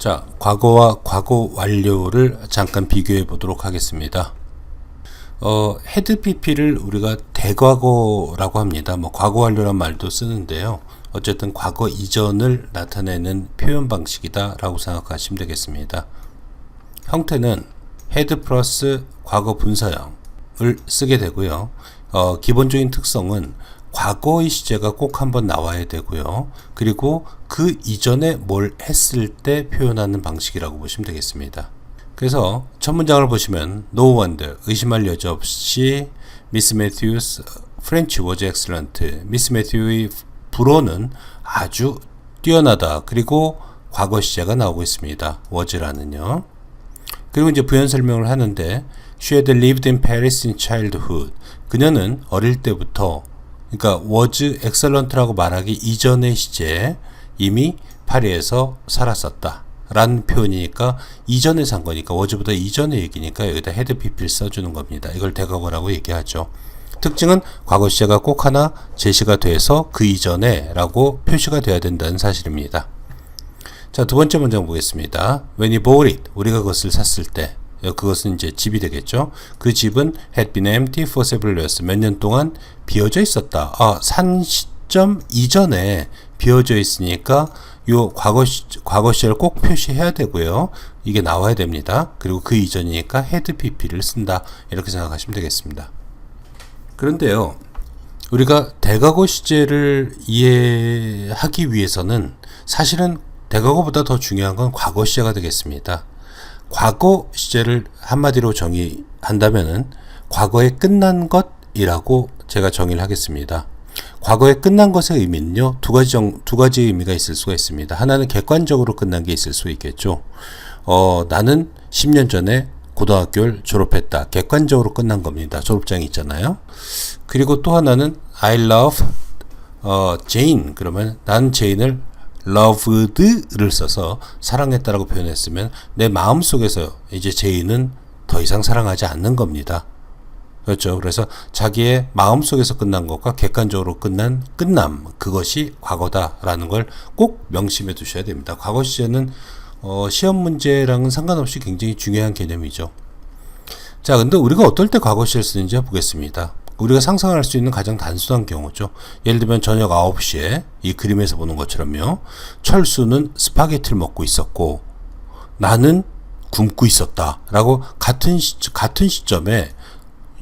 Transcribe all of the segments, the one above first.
자, 과거와 과거 완료를 잠깐 비교해 보도록 하겠습니다. 헤드 PP를 우리가 대과거라고 합니다. 뭐 과거 완료란 말도 쓰는데요. 어쨌든 과거 이전을 나타내는 표현 방식이다 라고 생각하시면 되겠습니다. 형태는 헤드 플러스 과거 분사형을 쓰게 되고요. 기본적인 특성은 과거의 시제가 꼭 한번 나와야 되고요. 그리고 그 이전에 뭘 했을 때 표현하는 방식이라고 보시면 되겠습니다. 그래서 첫 문장을 보시면 No wonder, 의심할 여지 없이 Miss Matthews French was excellent. Miss Matthews의 불어는 아주 뛰어나다. 그리고 과거 시제가 나오고 있습니다. was라는요. 그리고 이제 부연 설명을 하는데 She had lived in Paris in childhood. 그녀는 어릴 때부터, 그러니까 was excellent라고 말하기 이전의 시제에 이미 파리에서 살았었다 라는 표현이니까 이전에 산 거니까 was보다 이전의 얘기니까 여기다 had pp를 써주는 겁니다. 이걸 대과거라고 얘기하죠. 특징은 과거 시제가 꼭 하나 제시가 돼서 그 이전에 라고 표시가 돼야 된다는 사실입니다. 자, 두 번째 문장 보겠습니다. When he bought it, 우리가 그것을 샀을 때, 그것은 이제 집이 되겠죠. 그 집은 had been empty for several years. 몇 년 동안 비어져 있었다. 산 시점 이전에 비어져 있으니까 요 과거 시제를 꼭 표시해야 되고요. 이게 나와야 됩니다. 그리고 그 이전이니까 had pp를 쓴다. 이렇게 생각하시면 되겠습니다. 그런데요, 우리가 대과거 시제를 이해하기 위해서는 사실은 대과거보다 더 중요한 건 과거 시제가 되겠습니다. 과거 시제를 한마디로 정의한다면은 과거에 끝난 것이라고 제가 정의를 하겠습니다. 과거에 끝난 것의 의미는요, 두 가지의 의미가 있을 수가 있습니다. 하나는 객관적으로 끝난 게 있을 수 있겠죠. 나는 10년 전에 고등학교를 졸업했다. 객관적으로 끝난 겁니다. 졸업장이 있잖아요. 그리고 또 하나는 I love Jane. 그러면 난 제인을 loved를 써서 사랑했다라고 표현했으면 내 마음속에서 이제 제인은 더 이상 사랑하지 않는 겁니다. 그렇죠. 그래서 자기의 마음속에서 끝난 것과 객관적으로 끝난 끝남, 그것이 과거다라는 걸 꼭 명심해 두셔야 됩니다. 과거 시제는 시험 문제랑은 상관없이 굉장히 중요한 개념이죠. 자, 근데 우리가 어떨 때 과거 시제를 쓰는지 보겠습니다. 우리가 상상할 수 있는 가장 단순한 경우죠. 예를 들면 저녁 9시에 이 그림에서 보는 것처럼요. 철수는 스파게티를 먹고 있었고 나는 굶고 있었다 라고 같은 시점에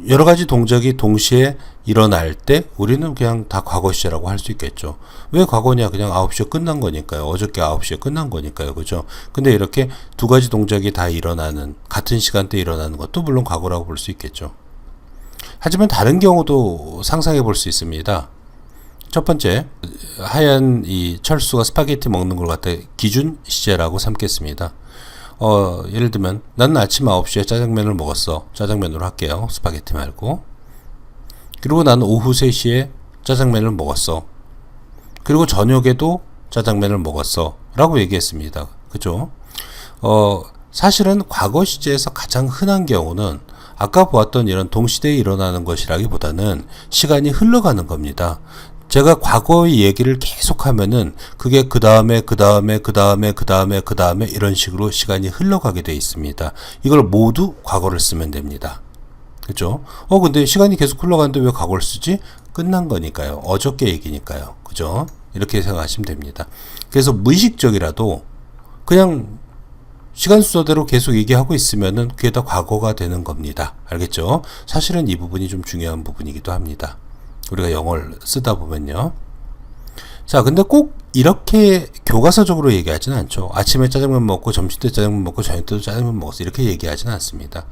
여러 가지 동작이 동시에 일어날 때 우리는 그냥 다 과거 시제라고 할 수 있겠죠. 왜 과거냐? 그냥 9시에 끝난 거니까요. 어저께 9시에 끝난 거니까요. 그죠? 근데 이렇게 두 가지 동작이 다 일어나는, 같은 시간대에 일어나는 것도 물론 과거라고 볼 수 있겠죠. 하지만 다른 경우도 상상해 볼 수 있습니다. 첫 번째, 하얀 이 철수가 스파게티 먹는 걸 갖다 기준 시제라고 삼겠습니다. 예를 들면 나는 아침 9시에 짜장면을 먹었어. 짜장면으로 할게요. 스파게티 말고. 그리고 나는 오후 3시에 짜장면을 먹었어. 그리고 저녁에도 짜장면을 먹었어 라고 얘기했습니다. 그죠? 사실은 과거 시제에서 가장 흔한 경우는 아까 보았던 이런 동시대에 일어나는 것이라기보다는 시간이 흘러가는 겁니다. 제가 과거의 얘기를 계속하면은 그게 그 다음에 이런 식으로 시간이 흘러가게 돼 있습니다. 이걸 모두 과거를 쓰면 됩니다. 그죠? 근데 시간이 계속 흘러가는데 왜 과거를 쓰지? 끝난 거니까요. 어저께 얘기니까요. 그죠? 이렇게 생각하시면 됩니다. 그래서 무의식적이라도 그냥 시간 순서대로 계속 얘기하고 있으면은 그게 다 과거가 되는 겁니다. 알겠죠? 사실은 이 부분이 좀 중요한 부분이기도 합니다. 우리가 영어를 쓰다 보면요. 자, 근데 꼭 이렇게 교과서적으로 얘기하지는 않죠. 아침에 짜장면 먹고 점심때 짜장면 먹고 저녁 때도 짜장면 먹었어. 이렇게 얘기하지는 않습니다.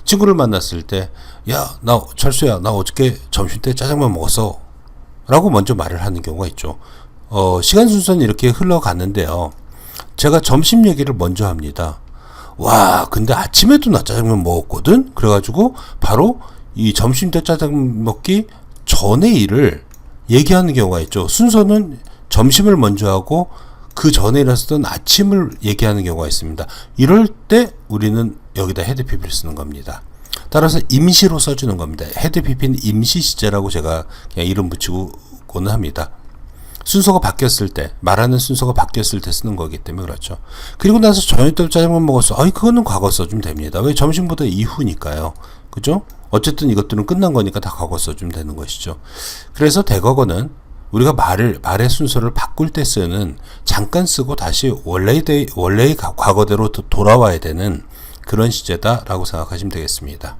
친구를 만났을 때, 야, 철수야, 나 어저께 점심때 짜장면 먹었어 라고 먼저 말을 하는 경우가 있죠. 시간 순서는 이렇게 흘러가는데요. 제가 점심 얘기를 먼저 합니다. 와, 근데 아침에도 나 짜장면 먹었거든? 그래가지고 바로 이 점심때 짜장면 먹기 전의 일을 얘기하는 경우가 있죠. 순서는 점심을 먼저 하고 그 전에 일어났던 아침을 얘기하는 경우가 있습니다. 이럴 때 우리는 여기다 헤드 pp를 쓰는 겁니다. 따라서 임시로 써주는 겁니다. 헤드 pp는 임시 시제라고 제가 그냥 이름 붙이고는 합니다. 순서가 바뀌었을 때, 말하는 순서가 바뀌었을 때 쓰는 거기 때문에 그렇죠. 그리고 나서 저녁 때 짜장면 먹었어. 아니, 그거는 과거 써주면 됩니다. 왜? 점심보다 이후니까요. 그죠? 어쨌든 이것들은 끝난 거니까 다 과거 써주면 되는 것이죠. 그래서 대과거는 우리가 말의 순서를 바꿀 때 쓰는, 잠깐 쓰고 다시 원래의 과거대로 돌아와야 되는 그런 시제다라고 생각하시면 되겠습니다.